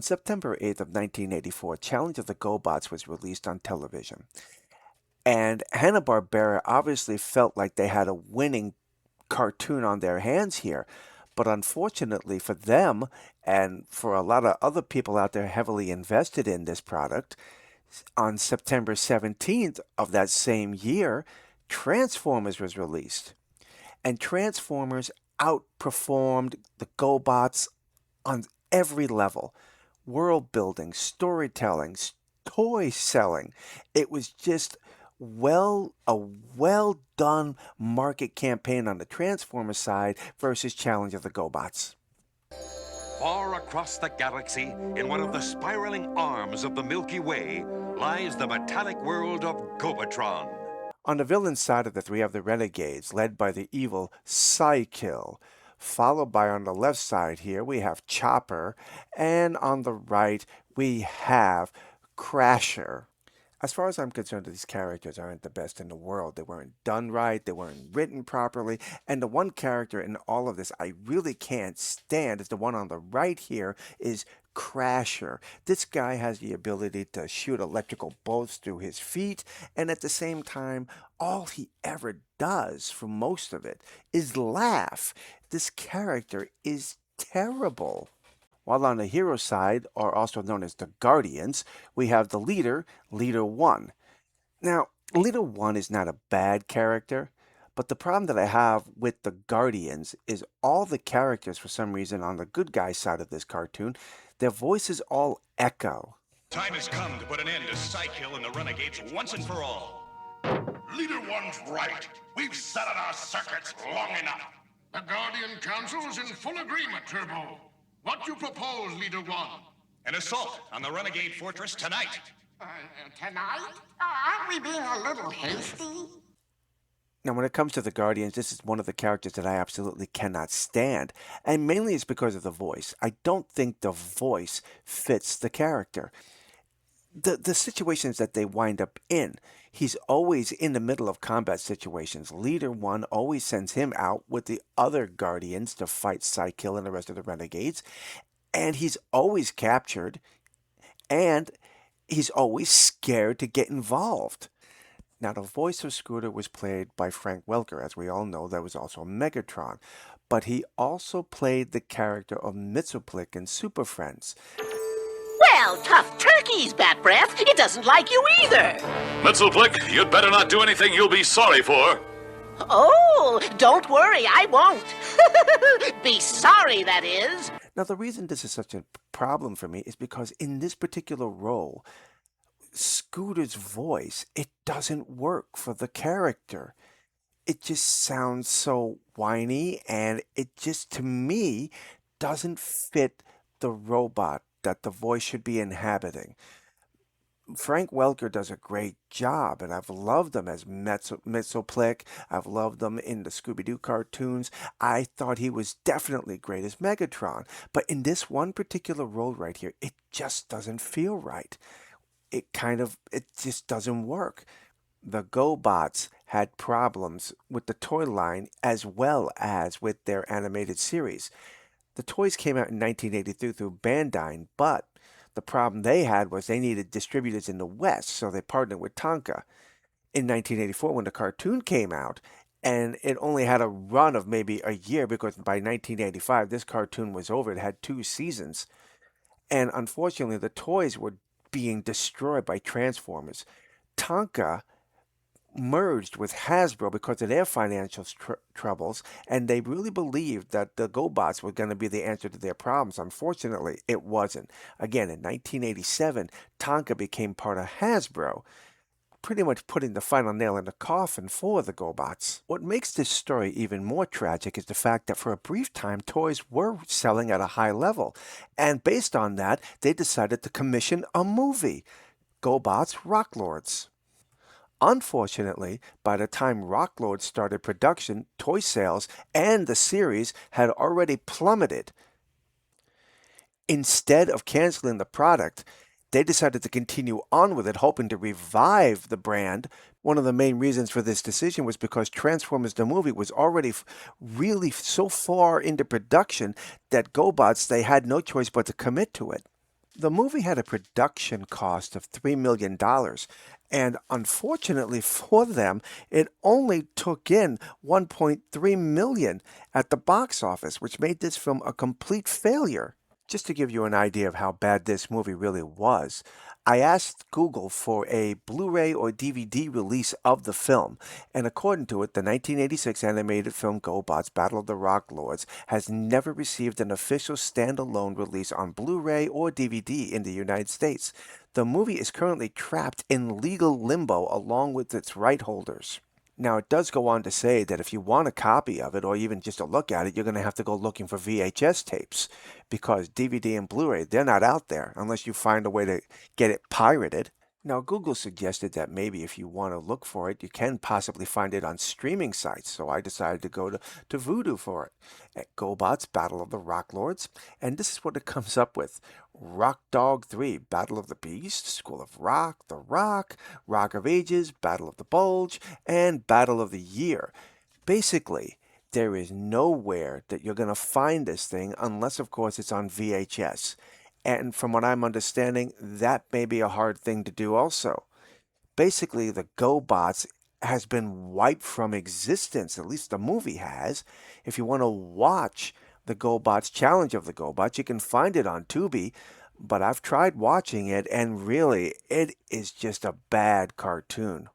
September 8th of 1984, Challenge of the GoBots was released on television. And Hanna-Barbera obviously felt like they had a winning cartoon on their hands here. But unfortunately for them, and for a lot of other people out there heavily invested in this product, on September 17th of that same year, Transformers was released. And Transformers outperformed the GoBots on every level. World building, storytelling, toy selling. It was just a well done market campaign on the Transformer side versus Challenge of the GoBots. Far across the galaxy, in one of the spiraling arms of the Milky Way, lies the metallic world of Gobotron. On the villain side of this, we have the Renegades, led by the evil Psykill, followed by on the left side here, we have Chopper, and on the right, we have Crasher. As far as I'm concerned, these characters aren't the best in the world. They weren't done right, they weren't written properly, and the one character in all of this I really can't stand is the one on the right here is Crasher. This guy has the ability to shoot electrical bolts through his feet, and at the same time, all he ever does for most of it is laugh. This character is terrible. While on the hero side, or also known as the Guardians, we have the leader, Leader One. Now, Leader One is not a bad character, but the problem that I have with the Guardians is all the characters, for some reason, on the good guy side of this cartoon, their voices all echo. Time has come to put an end to Psykill and the Renegades once and for all. Leader One's right. We've sat on our circuits long enough. The Guardian Council is in full agreement, Turbo. What do you propose, Leader One? An assault on the Renegade Fortress tonight. Tonight? Aren't we being a little hasty? Now, when it comes to the Guardians, this is one of the characters that I absolutely cannot stand, and mainly it's because of the voice. I don't think the voice fits the character. The situations that they wind up in, he's always in the middle of combat situations. Leader One always sends him out with the other Guardians to fight Psykill and the rest of the Renegades, and he's always captured, and he's always scared to get involved. Now, the voice of Scooter was played by Frank Welker, as we all know. That was also Megatron, but he also played the character of Mxyzptlk in Super Friends. Well, tough turkeys, Bat Breath. It doesn't like you either. Mxyzptlk, you'd better not do anything you'll be sorry for. Oh, don't worry, I won't. Be sorry, that is. Now, the reason this is such a problem for me is because in this particular role, Scooter's voice, it doesn't work for the character. It just sounds so whiny, and it just, to me, doesn't fit the robot that the voice should be inhabiting. Frank Welker does a great job, and I've loved him as Mxyzptlk. I've loved him in the Scooby-Doo cartoons. I thought he was definitely great as Megatron. But in this one particular role right here, it just doesn't feel right. It just doesn't work. The GoBots had problems with the toy line as well as with their animated series. The toys came out in 1983 through Bandai, but the problem they had was they needed distributors in the West, so they partnered with Tonka. In 1984, when the cartoon came out, and it only had a run of maybe a year because by 1985 this cartoon was over. It had 2 seasons. And unfortunately, the toys were being destroyed by Transformers. Tonka merged with Hasbro because of their financial troubles, and they really believed that the GoBots were going to be the answer to their problems. Unfortunately, it wasn't. Again, in 1987, Tonka became part of Hasbro, pretty much putting the final nail in the coffin for the GoBots. What makes this story even more tragic is the fact that for a brief time, toys were selling at a high level, and based on that, they decided to commission a movie, GoBots Rock Lords. Unfortunately, by the time Rock Lords started production, toy sales and the series had already plummeted. Instead of canceling the product, they decided to continue on with it, hoping to revive the brand. One of the main reasons for this decision was because Transformers the movie was already really so far into production that GoBots, they had no choice but to commit to it. The movie had a production cost of $3 million, and unfortunately for them, it only took in 1.3 million at the box office, which made this film a complete failure. Just to give you an idea of how bad this movie really was, I asked Google for a Blu-ray or DVD release of the film, and according to it, the 1986 animated film GoBots Battle of the Rock Lords has never received an official standalone release on Blu-ray or DVD in the United States. The movie is currently trapped in legal limbo along with its right holders. Now, it does go on to say that if you want a copy of it or even just a look at it, you're going to have to go looking for VHS tapes because DVD and Blu ray, they're not out there unless you find a way to get it pirated. Now, Google suggested that maybe if you want to look for it, you can possibly find it on streaming sites. So I decided to go to Vudu for it at GoBots Battle of the Rock Lords. And this is what it comes up with: Rock Dog 3, Battle of the Beast, School of Rock, The Rock, Rock of Ages, Battle of the Bulge, and Battle of the Year. Basically, there is nowhere that you're going to find this thing unless, of course, it's on VHS. And from what I'm understanding, that may be a hard thing to do also. Basically, the GoBots has been wiped from existence, at least the movie has. If you want to watch the GoBots Challenge of the GoBots, you can find it on Tubi, but I've tried watching it, and really, it is just a bad cartoon.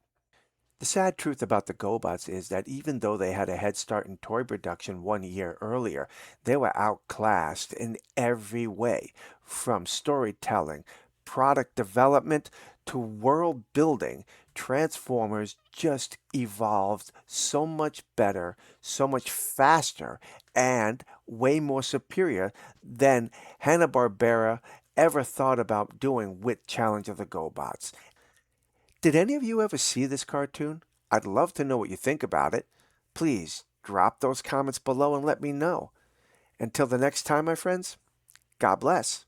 The sad truth about the GoBots is that even though they had a head start in toy production 1 year earlier, they were outclassed in every way, from storytelling, product development, to world building. Transformers just evolved so much better, so much faster, and way more superior than Hanna-Barbera ever thought about doing with Challenge of the GoBots. Did any of you ever see this cartoon? I'd love to know what you think about it. Please drop those comments below and let me know. Until the next time, my friends, God bless.